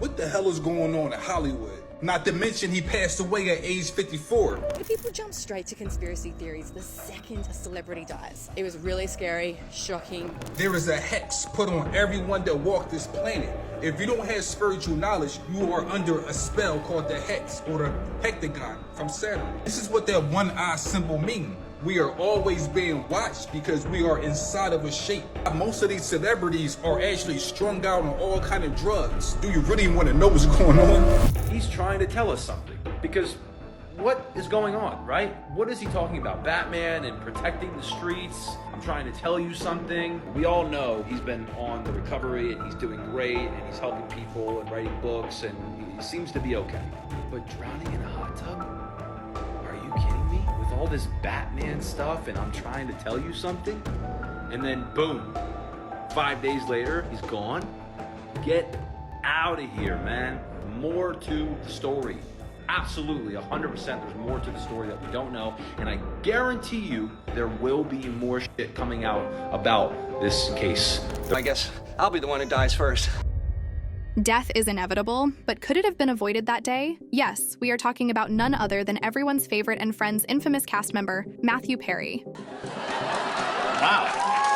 What the hell is going on in Hollywood? Not to mention he passed away at age 54. People jump straight to conspiracy theories the second a celebrity dies. It was really scary, shocking. There is a hex put on everyone that walked this planet. If you don't have spiritual knowledge, you are under a spell called the hex or the hectagon from Saturn. This is what that one eye symbol means. We are always being watched because we are inside of a shape. Most of these celebrities are actually strung out on all kind of drugs. Do you really want to know what's going on? He's trying to tell us something, because what is going on, right? What is he talking about? Batman and protecting the streets. I'm trying to tell you something. We all know he's been on the recovery and he's doing great and he's helping people and writing books and he seems to be okay. But drowning in a hot tub? Are you kidding me? With all this Batman stuff and I'm trying to tell you something? And then boom, 5 days later, he's gone. Get out of here, man. More to the story. Absolutely, 100%, there's more to the story that we don't know, and I guarantee you there will be more shit coming out about this case. I guess I'll be the one who dies first. Death is inevitable, but could it have been avoided that day? Yes, we are talking about none other than everyone's favorite and friend's infamous cast member, Matthew Perry. Wow,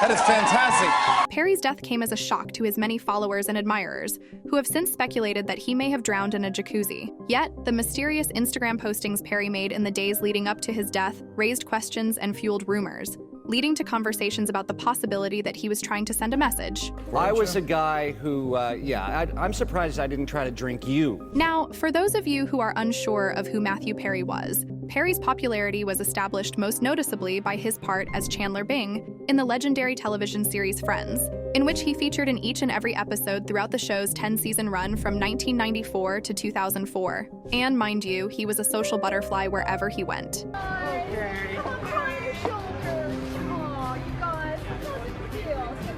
that is fantastic. Perry's death came as a shock to his many followers and admirers, who have since speculated that he may have drowned in a jacuzzi. Yet, the mysterious Instagram postings Perry made in the days leading up to his death raised questions and fueled rumors, leading to conversations about the possibility that he was trying to send a message. I was a guy who, I'm surprised I didn't try to drink you. Now, for those of you who are unsure of who Matthew Perry was, Perry's popularity was established most noticeably by his part as Chandler Bing in the legendary television series Friends, in which he featured in each and every episode throughout the show's 10-season run from 1994 to 2004. And mind you, he was a social butterfly wherever he went.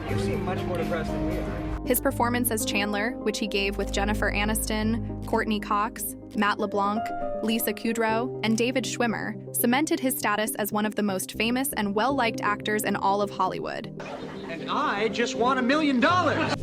You seem much more depressed than we are. His performance as Chandler, which he gave with Jennifer Aniston, Courtney Cox, Matt LeBlanc, Lisa Kudrow, and David Schwimmer, cemented his status as one of the most famous and well-liked actors in all of Hollywood. And I just won $1 million.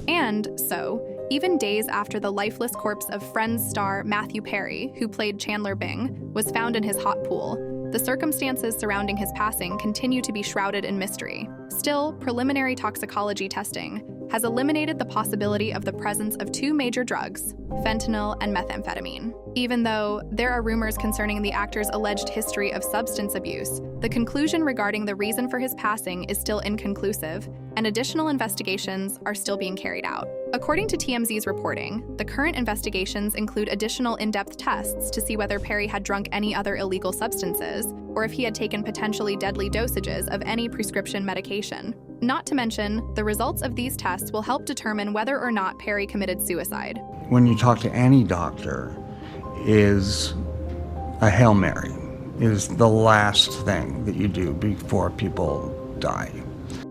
And so, even days after the lifeless corpse of Friends star Matthew Perry, who played Chandler Bing, was found in his hot pool, the circumstances surrounding his passing continue to be shrouded in mystery. Still, preliminary toxicology testing has eliminated the possibility of the presence of two major drugs, fentanyl and methamphetamine. Even though there are rumors concerning the actor's alleged history of substance abuse, the conclusion regarding the reason for his passing is still inconclusive, and additional investigations are still being carried out. According to TMZ's reporting, the current investigations include additional in-depth tests to see whether Perry had drunk any other illegal substances, or if he had taken potentially deadly dosages of any prescription medication. Not to mention, the results of these tests will help determine whether or not Perry committed suicide. When you talk to any doctor, is a Hail Mary, is the last thing that you do before people die.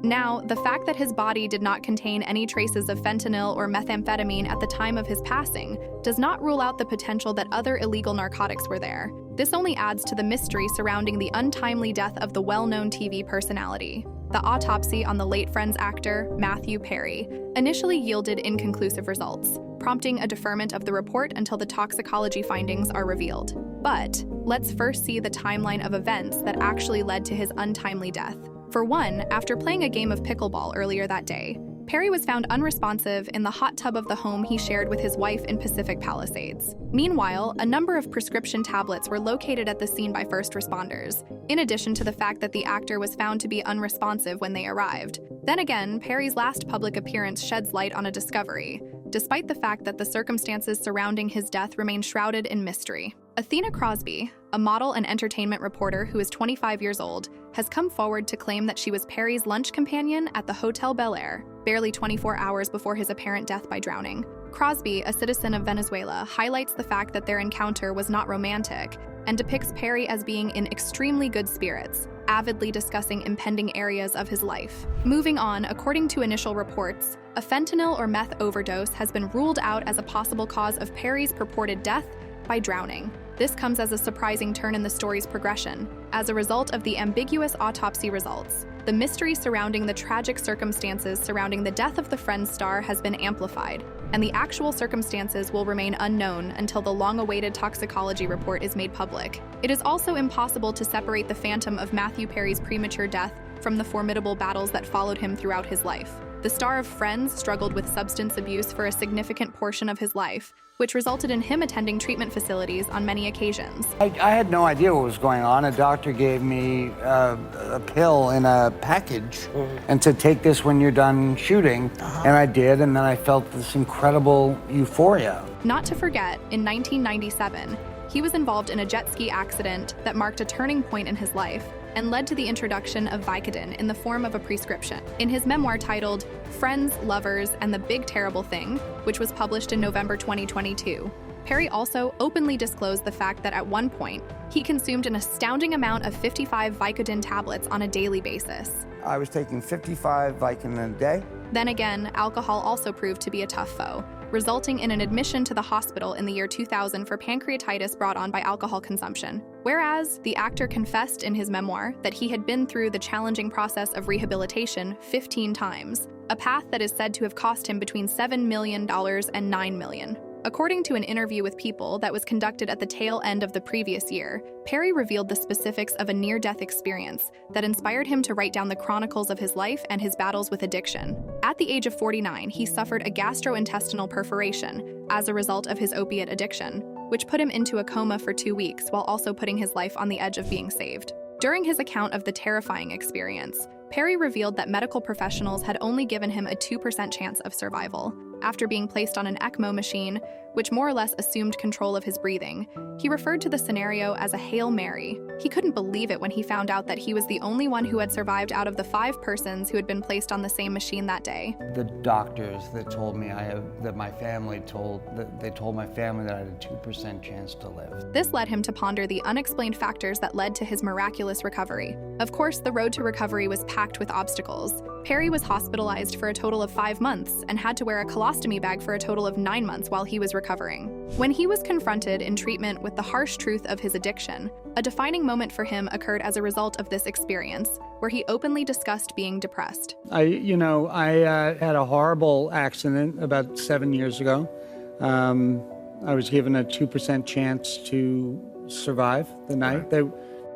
Now, the fact that his body did not contain any traces of fentanyl or methamphetamine at the time of his passing does not rule out the potential that other illegal narcotics were there. This only adds to the mystery surrounding the untimely death of the well-known TV personality. The autopsy on the late Friends actor, Matthew Perry, initially yielded inconclusive results, prompting a deferment of the report until the toxicology findings are revealed. But let's first see the timeline of events that actually led to his untimely death. For one, after playing a game of pickleball earlier that day, Perry was found unresponsive in the hot tub of the home he shared with his wife in Pacific Palisades. Meanwhile, a number of prescription tablets were located at the scene by first responders, in addition to the fact that the actor was found to be unresponsive when they arrived. Then again, Perry's last public appearance sheds light on a discovery, despite the fact that the circumstances surrounding his death remain shrouded in mystery. Athena Crosby, a model and entertainment reporter who is 25 years old, has come forward to claim that she was Perry's lunch companion at the Hotel Bel Air, barely 24 hours before his apparent death by drowning. Crosby, a citizen of Venezuela, highlights the fact that their encounter was not romantic and depicts Perry as being in extremely good spirits, avidly discussing impending areas of his life. Moving on, according to initial reports, a fentanyl or meth overdose has been ruled out as a possible cause of Perry's purported death by drowning. This comes as a surprising turn in the story's progression. As a result of the ambiguous autopsy results, the mystery surrounding the tragic circumstances surrounding the death of the Friends star has been amplified, and the actual circumstances will remain unknown until the long-awaited toxicology report is made public. It is also impossible to separate the phantom of Matthew Perry's premature death from the formidable battles that followed him throughout his life. The star of Friends struggled with substance abuse for a significant portion of his life, which resulted in him attending treatment facilities on many occasions. I had no idea what was going on. A doctor gave me a pill in a package and said, take this when you're done shooting. And I did, and then I felt this incredible euphoria. Not to forget, in 1997, he was involved in a jet ski accident that marked a turning point in his life and led to the introduction of Vicodin in the form of a prescription. In his memoir titled Friends, Lovers, and the Big Terrible Thing, which was published in November 2022, Perry also openly disclosed the fact that at one point, he consumed an astounding amount of 55 Vicodin tablets on a daily basis. I was taking 55 Vicodin a day. Then again, alcohol also proved to be a tough foe, resulting in an admission to the hospital in the year 2000 for pancreatitis brought on by alcohol consumption. Whereas the actor confessed in his memoir that he had been through the challenging process of rehabilitation 15 times, a path that is said to have cost him between $7 million and $9 million. According to an interview with People that was conducted at the tail end of the previous year, Perry revealed the specifics of a near-death experience that inspired him to write down the chronicles of his life and his battles with addiction. At the age of 49, he suffered a gastrointestinal perforation as a result of his opiate addiction, which put him into a coma for 2 weeks while also putting his life on the edge of being saved. During his account of the terrifying experience, Perry revealed that medical professionals had only given him a 2% chance of survival. After being placed on an ECMO machine, which more or less assumed control of his breathing, he referred to the scenario as a Hail Mary. He couldn't believe it when he found out that he was the only one who had survived out of the 5 persons who had been placed on the same machine that day. The doctors that told me my family told my family that I had a 2% chance to live. This led him to ponder the unexplained factors that led to his miraculous recovery. Of course, the road to recovery was packed with obstacles. Perry was hospitalized for a total of 5 months and had to wear a colostomy bag for a total of 9 months while he was recovering. When he was confronted in treatment with the harsh truth of his addiction, a defining moment for him occurred as a result of this experience, where he openly discussed being depressed. I had a horrible accident about 7 years ago. I was given a 2% chance to survive the night.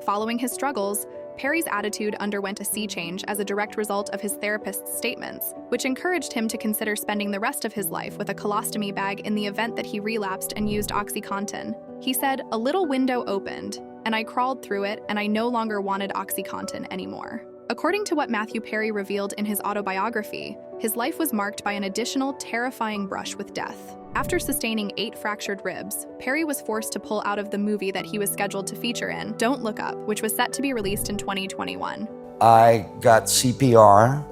Following his struggles, Perry's attitude underwent a sea change as a direct result of his therapist's statements, which encouraged him to consider spending the rest of his life with a colostomy bag in the event that he relapsed and used OxyContin. He said, "A little window opened, and I crawled through it, and I no longer wanted OxyContin anymore." According to what Matthew Perry revealed in his autobiography, his life was marked by an additional terrifying brush with death. After sustaining 8 fractured ribs, Perry was forced to pull out of the movie that he was scheduled to feature in, Don't Look Up, which was set to be released in 2021. I got CPR,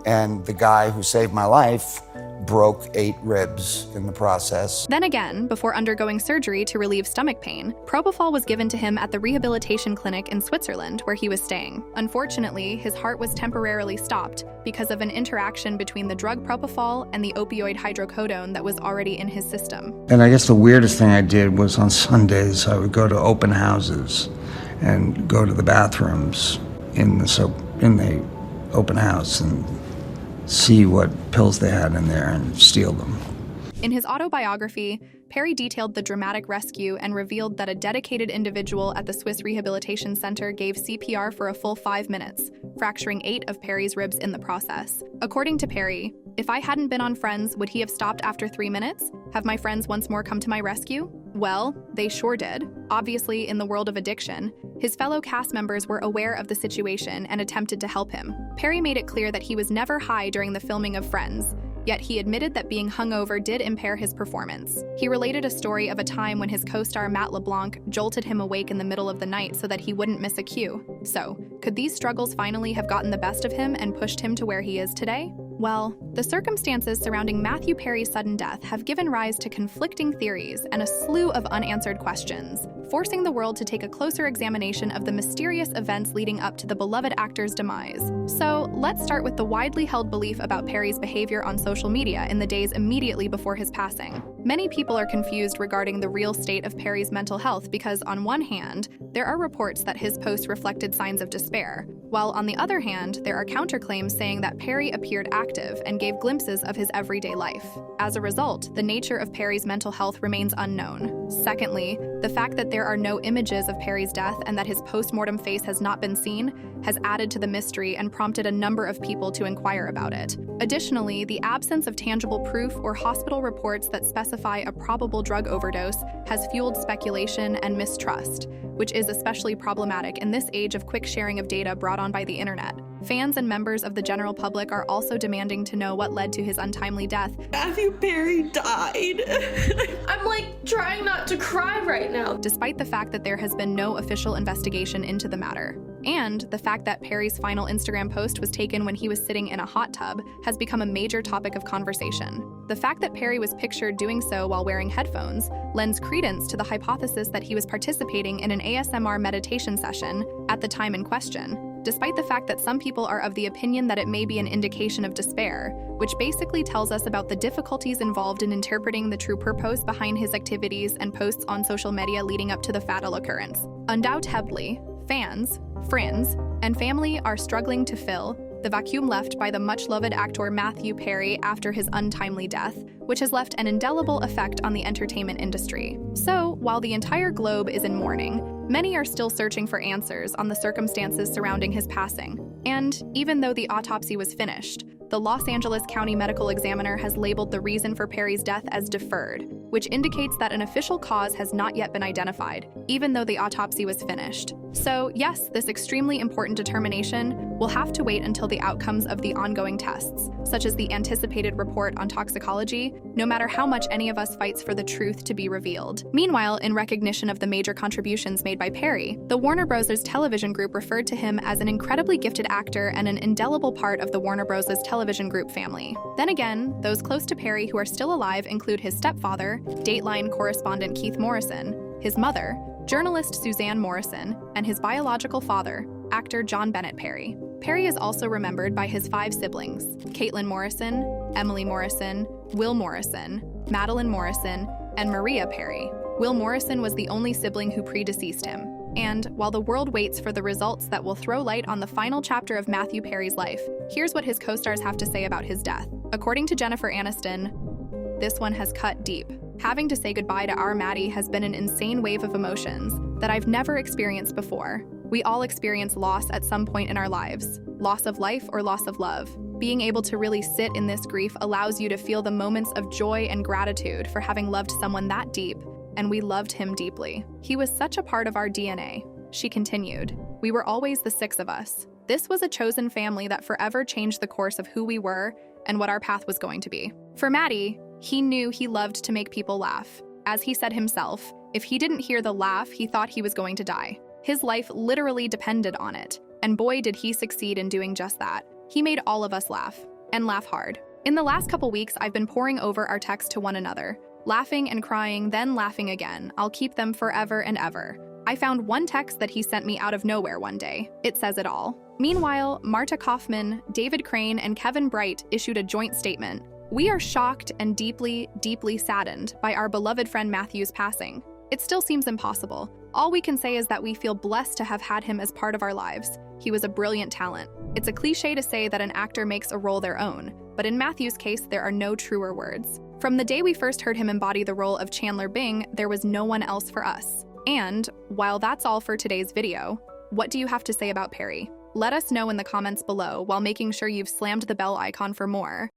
and the guy who saved my life broke 8 ribs in the process. Then again, before undergoing surgery to relieve stomach pain, propofol was given to him at the rehabilitation clinic in Switzerland where he was staying. Unfortunately, his heart was temporarily stopped because of an interaction between the drug propofol and the opioid hydrocodone that was already in his system. And I guess the weirdest thing I did was on Sundays, I would go to open houses and go to the bathrooms in the open house and see what pills they had in there and steal them. In his autobiography, Perry detailed the dramatic rescue and revealed that a dedicated individual at the Swiss Rehabilitation Center gave CPR for a full 5 minutes, fracturing 8 of Perry's ribs in the process. According to Perry, "If I hadn't been on Friends, would he have stopped after 3 minutes? Have my friends once more come to my rescue? Well, they sure did." Obviously, in the world of addiction, his fellow cast members were aware of the situation and attempted to help him. Perry made it clear that he was never high during the filming of Friends, yet he admitted that being hungover did impair his performance. He related a story of a time when his co-star Matt LeBlanc jolted him awake in the middle of the night so that he wouldn't miss a cue. So, could these struggles finally have gotten the best of him and pushed him to where he is today? Well, the circumstances surrounding Matthew Perry's sudden death have given rise to conflicting theories and a slew of unanswered questions, forcing the world to take a closer examination of the mysterious events leading up to the beloved actor's demise. So, let's start with the widely held belief about Perry's behavior on social media in the days immediately before his passing. Many people are confused regarding the real state of Perry's mental health because, on one hand, there are reports that his post reflected signs of despair, while on the other hand, there are counterclaims saying that Perry appeared active and gave glimpses of his everyday life. As a result, the nature of Perry's mental health remains unknown. Secondly, the fact that there are no images of Perry's death and that his post-mortem face has not been seen has added to the mystery and prompted a number of people to inquire about it. Additionally, the absence of tangible proof or hospital reports that specify a probable drug overdose has fueled speculation and mistrust, which is especially problematic in this age of quick sharing of data brought on by the internet. Fans and members of the general public are also demanding to know what led to his untimely death. Matthew Perry died. I'm like trying not to cry right now. Despite the fact that there has been no official investigation into the matter. And the fact that Perry's final Instagram post was taken when he was sitting in a hot tub has become a major topic of conversation. The fact that Perry was pictured doing so while wearing headphones lends credence to the hypothesis that he was participating in an ASMR meditation session at the time in question, despite the fact that some people are of the opinion that it may be an indication of despair, which basically tells us about the difficulties involved in interpreting the true purpose behind his activities and posts on social media leading up to the fatal occurrence. Undoubtedly, fans, friends, and family are struggling to fill the vacuum left by the much-loved actor Matthew Perry after his untimely death, which has left an indelible effect on the entertainment industry. So, while the entire globe is in mourning, many are still searching for answers on the circumstances surrounding his passing. And even though the autopsy was finished, the Los Angeles County Medical Examiner has labeled the reason for Perry's death as deferred, which indicates that an official cause has not yet been identified, even though the autopsy was finished. So, yes, this extremely important determination will have to wait until the outcomes of the ongoing tests, such as the anticipated report on toxicology, no matter how much any of us fights for the truth to be revealed. Meanwhile, in recognition of the major contributions made by Perry, the Warner Bros. Television Group referred to him as an incredibly gifted actor and an indelible part of the Warner Bros. Television Group family. Then again, those close to Perry who are still alive include his stepfather, Dateline correspondent Keith Morrison, his mother, journalist Suzanne Morrison, and his biological father, actor John Bennett Perry. Perry is also remembered by his 5 siblings: Caitlin Morrison, Emily Morrison, Will Morrison, Madeline Morrison, and Maria Perry. Will Morrison was the only sibling who predeceased him. And while the world waits for the results that will throw light on the final chapter of Matthew Perry's life, here's what his co-stars have to say about his death. According to Jennifer Aniston, "This one has cut deep. Having to say goodbye to our Maddie has been an insane wave of emotions that I've never experienced before. We all experience loss at some point in our lives, loss of life or loss of love. Being able to really sit in this grief allows you to feel the moments of joy and gratitude for having loved someone that deep, and we loved him deeply. He was such a part of our DNA," she continued. "We were always the 6 of us. This was a chosen family that forever changed the course of who we were and what our path was going to be." For Maddie, he knew he loved to make people laugh. As he said himself, if he didn't hear the laugh, he thought he was going to die. His life literally depended on it, and boy did he succeed in doing just that. He made all of us laugh, and laugh hard. In the last couple weeks, I've been poring over our texts to one another, laughing and crying, then laughing again. I'll keep them forever and ever. I found one text that he sent me out of nowhere one day. It says it all. Meanwhile, Marta Kaufman, David Crane, and Kevin Bright issued a joint statement. "We are shocked and deeply, deeply saddened by our beloved friend Matthew's passing. It still seems impossible. All we can say is that we feel blessed to have had him as part of our lives. He was a brilliant talent. It's a cliche to say that an actor makes a role their own, but in Matthew's case, there are no truer words. From the day we first heard him embody the role of Chandler Bing, there was no one else for us. And while that's all for today's video, what do you have to say about Perry? Let us know in the comments below while making sure you've slammed the bell icon for more.